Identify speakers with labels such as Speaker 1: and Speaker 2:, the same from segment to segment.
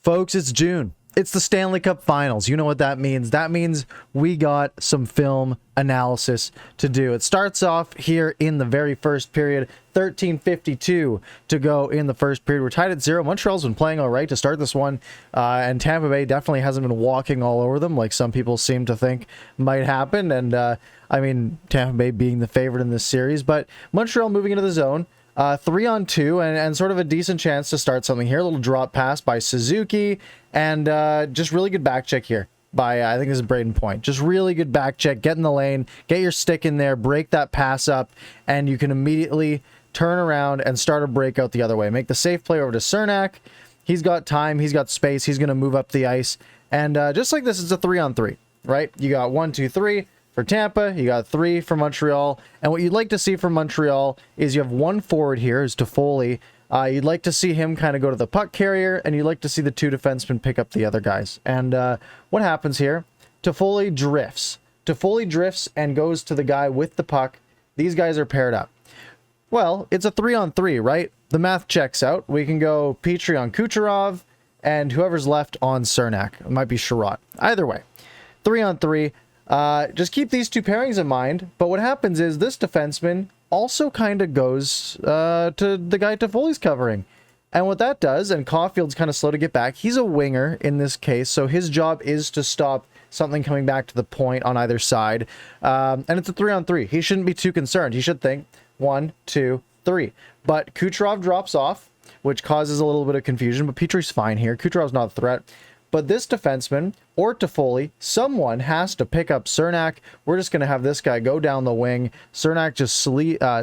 Speaker 1: Folks, it's June. It's the Stanley Cup Finals. You know what that means. That means we got some film analysis to do. It starts off here in the very first period. 13:52 to go in the first period. We're tied at 0. Montreal's been playing all right to start this one, and Tampa Bay definitely hasn't been walking all over them like some people seem to think might happen. And I mean, Tampa Bay being the favorite in this series, but Montreal moving into the zone. 3-on-2 and sort of a decent chance to start something here. A little drop pass by Suzuki and just really good back check here by, I think this is Brayden Point. Just really good back check. Get in the lane, get your stick in there, break that pass up, and you can immediately turn around and start a breakout the other way. Make the safe play over to Cernak. He's got time, he's got space, he's going to move up the ice. And just like this, it's a 3-on-3, right? You got 1, 2, 3. For Tampa, you got 3 for Montreal. And what you'd like to see from Montreal is you have one forward here, is Toffoli. You'd like to see him kind of go to the puck carrier, and you'd like to see the 2 defensemen pick up the other guys. And what happens here? Toffoli drifts. Toffoli drifts and goes to the guy with the puck. These guys are paired up. Well, it's a 3-on-3, right? The math checks out. We can go Petrie on Kucherov, and whoever's left on Cernak. It might be Chiarot. Either way, 3-on-3. Just keep these 2 pairings in mind, but what happens is this defenseman also kind of goes to the guy Toffoli's covering. And what that does, and Caulfield's kind of slow to get back, he's a winger in this case, so his job is to stop something coming back to the point on either side. And it's a 3-on-3. He shouldn't be too concerned. He should think 1, 2, 3. But Kucherov drops off, which causes a little bit of confusion, but Petrie's fine here. Kucherov's not a threat. But this defenseman, or Toffoli, someone has to pick up Cernak. We're just going to have this guy go down the wing. Cernak just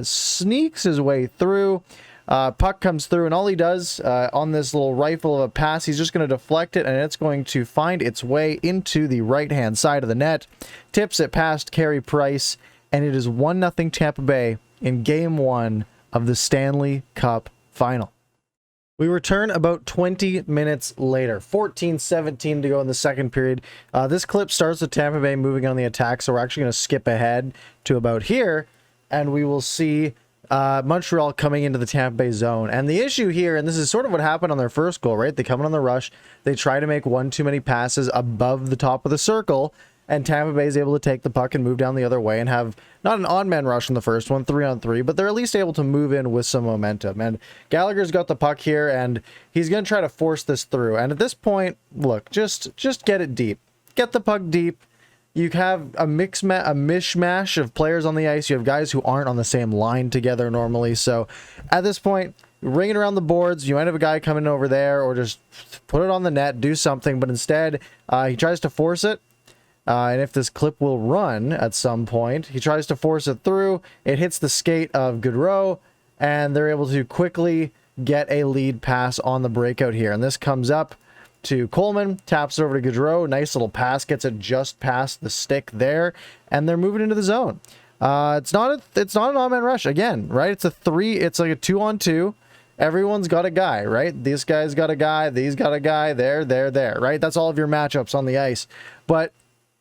Speaker 1: sneaks his way through. Puck comes through, and all he does on this little rifle of a pass, he's just going to deflect it, and it's going to find its way into the right-hand side of the net. Tips it past Carey Price, and it is 1-0 Tampa Bay in Game 1 of the Stanley Cup Final. We return about 20 minutes later, 14:17 to go in the second period. This clip starts with Tampa Bay moving on the attack, so we're actually going to skip ahead to about here, and we will see Montreal coming into the Tampa Bay zone. And the issue here, and this is sort of what happened on their first goal, right? They come in on the rush, they try to make one too many passes above the top of the circle, and Tampa Bay is able to take the puck and move down the other way and have not an odd-man rush in the first one, 3-on-3, but they're at least able to move in with some momentum. And Gallagher's got the puck here, and he's going to try to force this through. And at this point, look, just get it deep. Get the puck deep. You have a mishmash of players on the ice. You have guys who aren't on the same line together normally. So at this point, ring it around the boards. You might have a guy coming over there, or just put it on the net, do something. But instead, he tries to force it. And if this clip will run at some point, he tries to force it through. It hits the skate of Gourde, and they're able to quickly get a lead pass on the breakout here. And this comes up to Coleman, taps it over to Gourde. Nice little pass, gets it just past the stick there, and they're moving into the zone. It's not an odd-man rush again, right? It's like a 2-on-2. Everyone's got a guy, right? This guy's got a guy, these got a guy, there, right? That's all of your matchups on the ice. But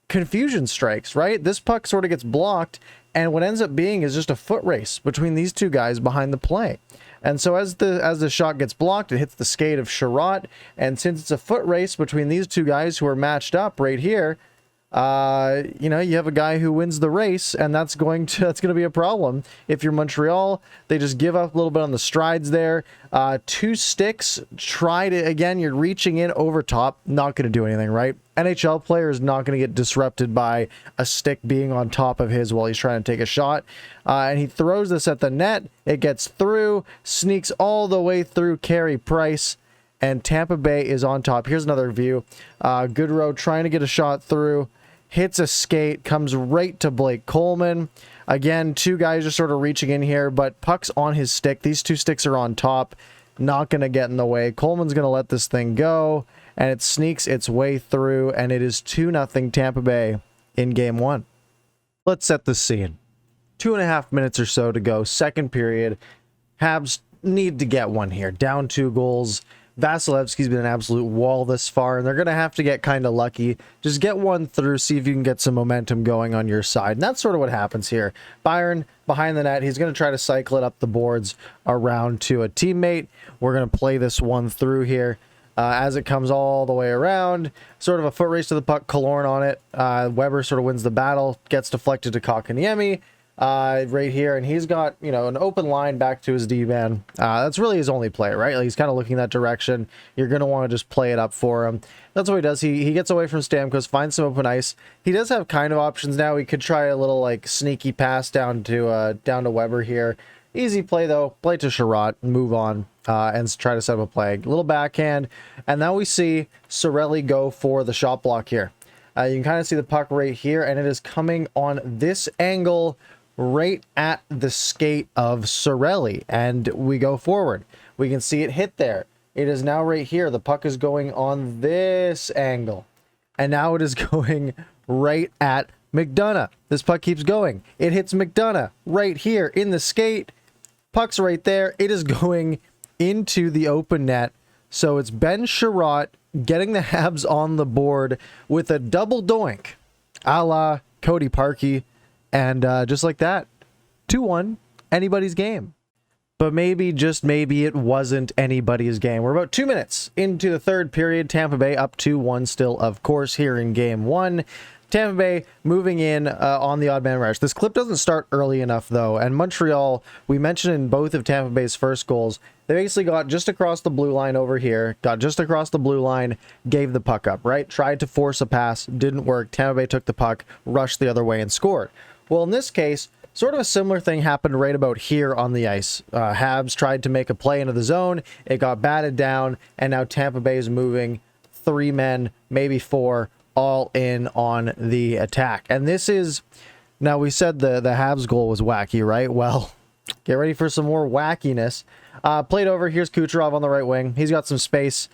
Speaker 1: confusion strikes, right? This puck sort of gets blocked, and what ends up being is just a foot race between these 2 guys behind the play. And so as the shot gets blocked, it hits the skate of Chiarot, and since it's a foot race between these 2 guys who are matched up right here, you know, you have a guy who wins the race, and that's going to be a problem. If you're Montreal, they just give up a little bit on the strides there. 2 sticks, again, you're reaching in over top, not going to do anything, right? NHL player is not going to get disrupted by a stick being on top of his while he's trying to take a shot. And he throws this at the net. It gets through, sneaks all the way through Carey Price, and Tampa Bay is on top. Here's another view. Gourde trying to get a shot through, hits a skate, comes right to Blake Coleman. Again, 2 guys just sort of reaching in here, but puck's on his stick. These 2 sticks are on top. Not going to get in the way. Coleman's going to let this thing go, and it sneaks its way through, and it is 2-0 Tampa Bay in Game 1. Let's set the scene. 2.5 minutes or so to go. Second period. Habs need to get one here. Down 2 goals. Vasilevsky's been an absolute wall this far, and they're going to have to get kind of lucky. Just get one through, see if you can get some momentum going on your side. And that's sort of what happens here. Byron behind the net. He's going to try to cycle it up the boards around to a teammate. We're going to play this one through here. as it comes all the way around. Sort of a foot race to the puck, Killorn on it. Weber sort of wins the battle, gets deflected to Kotkaniemi right here, and he's got, you know, an open line back to his D-man. That's really his only play, right? Like, he's kind of looking that direction. You're going to want to just play it up for him. That's what he does. He gets away from Stamkos, finds some open ice. He does have kind of options now. He could try a little, like, sneaky pass down to Weber here. Easy play, though. Play to Chiarot, move on, and try to set up a play. A little backhand, and now we see Cirelli go for the shot block here. You can kind of see the puck right here, and it is coming on this angle right at the skate of Cirelli, and we go forward. We can see it hit there. It is now right here. The puck is going on this angle, and now it is going right at McDonough. This puck keeps going. It hits McDonough right here in the skate. Puck's right there. It is going into the open net. So it's Ben Chiarot getting the Habs on the board with a double doink, a la Cody Parkey. And just like that, 2-1, anybody's game. But maybe, just maybe, it wasn't anybody's game. We're about 2 minutes into the third period. Tampa Bay up 2-1 still, of course, here in game one. Tampa Bay moving in on the odd man rush. This clip doesn't start early enough, though. And Montreal, we mentioned in both of Tampa Bay's first goals, they basically got just across the blue line over here, got just across the blue line, gave the puck up, right? Tried to force a pass, didn't work. Tampa Bay took the puck, rushed the other way, and scored. Well, in this case, sort of a similar thing happened right about here on the ice. Habs tried to make a play into the zone. It got batted down, and now Tampa Bay is moving 3 men, maybe 4, all in on the attack. And this is, now we said the Habs goal was wacky, right? Well, get ready for some more wackiness. Played over, here's Kucherov on the right wing. He's got some space.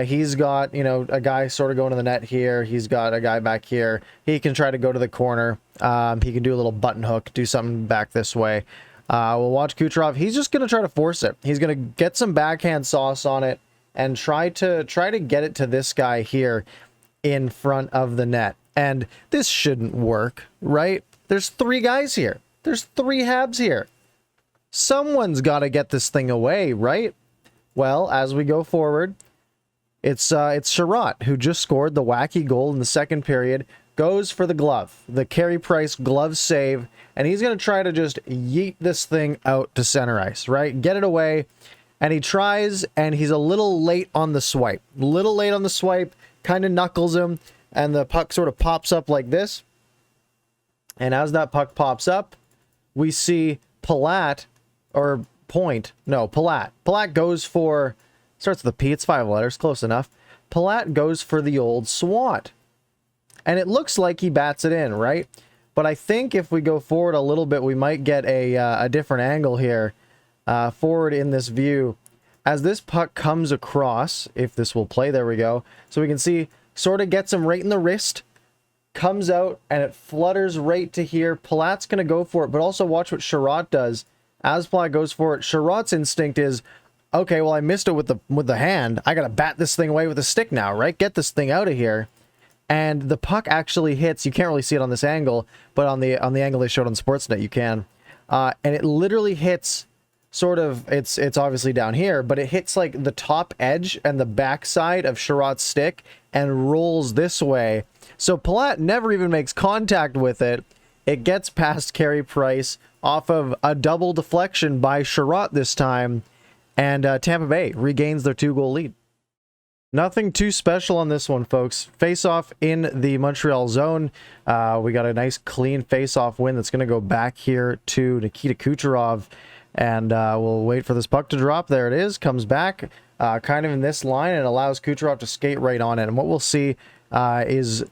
Speaker 1: He's got, you know, a guy sort of going to the net here. He's got a guy back here. He can try to go to the corner. He can do a little button hook, do something back this way. We'll watch Kucherov. He's just going to try to force it. He's going to get some backhand sauce on it and try to get it to this guy here in front of the net. And this shouldn't work, right? There's 3 guys here. There's 3 Habs here. Someone's got to get this thing away, right? Well, as we go forward, it's Chiarot, who just scored the wacky goal in the second period, goes for the glove, the Carey Price glove save, and he's going to try to just yeet this thing out to center ice, right? Get it away, and he tries, and he's a little late on the swipe. Kind of knuckles him, and the puck sort of pops up like this. And as that puck pops up, we see Palat goes for, starts with a P, it's 5 letters, close enough. Palat goes for the old swat. And it looks like he bats it in, right? But I think if we go forward a little bit, we might get a different angle here, forward in this view. As this puck comes across, if this will play, there we go. So we can see, sort of gets him right in the wrist, comes out, and it flutters right to here. Palat's going to go for it, but also watch what Chiarot does. As Palat goes for it, Chiarot's instinct is, okay, well, I missed it with the hand. I got to bat this thing away with a stick now, right? Get this thing out of here. And the puck actually hits, you can't really see it on this angle, but on the angle they showed on Sportsnet, you can. And it literally hits, sort of, it's obviously down here, but it hits like the top edge and the backside of Chiarot's stick and rolls this way. So Palat never even makes contact with it. It gets past Carey Price off of a double deflection by Chiarot this time, and Tampa Bay regains their 2-goal lead. Nothing too special on this one, folks. Face-off in the Montreal zone. We got a nice clean face-off win that's going to go back here to Nikita Kucherov. And we'll wait for this puck to drop. There it is. Comes back kind of in this line and allows Kucherov to skate right on it. And what we'll see is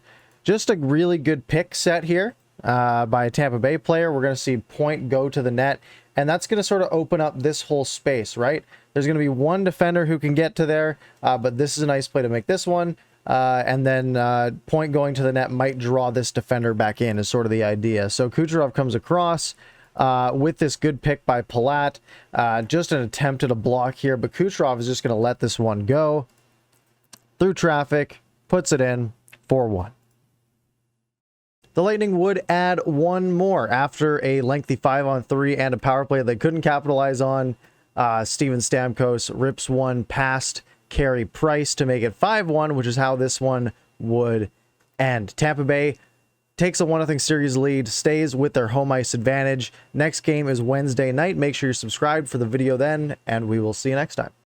Speaker 1: just a really good pick set here by a Tampa Bay player. We're going to see Point go to the net. And that's going to sort of open up this whole space, right? There's going to be one defender who can get to there. But this is a nice play to make this one. And then Point going to the net might draw this defender back in is sort of the idea. So Kucherov comes across. With this good pick by Palat. Just an attempt at a block here, but Kucherov is just going to let this one go. Through traffic, puts it in, 4-1. The Lightning would add one more after a lengthy 5-on-3 and a power play they couldn't capitalize on. Steven Stamkos rips one past Carey Price to make it 5-1, which is how this one would end. Tampa Bay takes a 1-0 series lead, stays with their home ice advantage. Next game is Wednesday night. Make sure you're subscribed for the video then, and we will see you next time.